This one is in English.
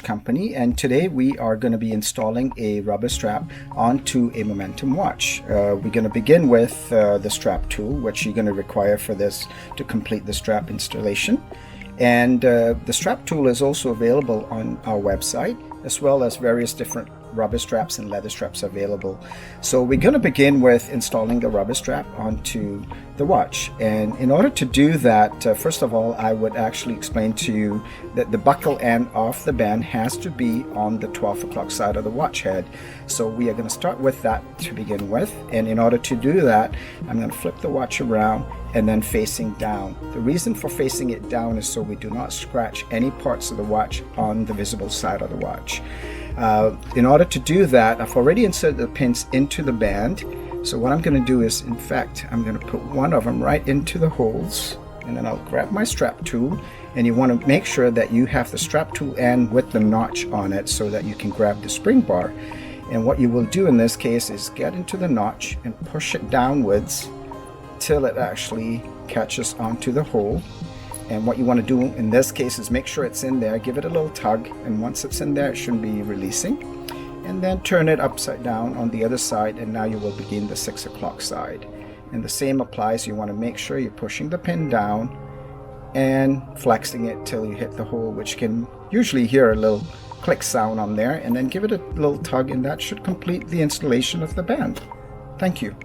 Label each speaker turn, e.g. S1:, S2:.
S1: watch company, and today we are going to be installing a rubber strap onto a Momentum watch. We're going to begin with the strap tool, which you're going to require for this to complete the strap installation. And the strap tool is also available on our website, as well as various different rubber straps and leather straps available. So we're going to begin with installing the rubber strap onto the watch, and in order to do that, first of all, I would actually explain to you that the buckle end of the band has to be on the 12 o'clock side of the watch head. So we are going to start with that to begin with, and in order to do that, I'm going to flip the watch around and then facing down. The reason for facing it down is so we do not scratch any parts of the watch on the visible side of the watch. In order to do that, I've already inserted the pins into the band. So what I'm going to do is, in fact, I'm going to put one of them right into the holes, and then I'll grab my strap tool, and you want to make sure that you have the strap tool end with the notch on it so that you can grab the spring bar. And what you will do in this case is get into the notch and push it downwards till it actually catches onto the hole. And what you want to do in this case is make sure it's in there, give it a little tug, and once it's in there it shouldn't be releasing. And then turn it upside down on the other side, and now you will begin the 6 o'clock side. And the same applies. You want to make sure you're pushing the pin down and flexing it till you hit the hole, which can usually hear a little click sound on there, and then give it a little tug, and that should complete the installation of the band. Thank you.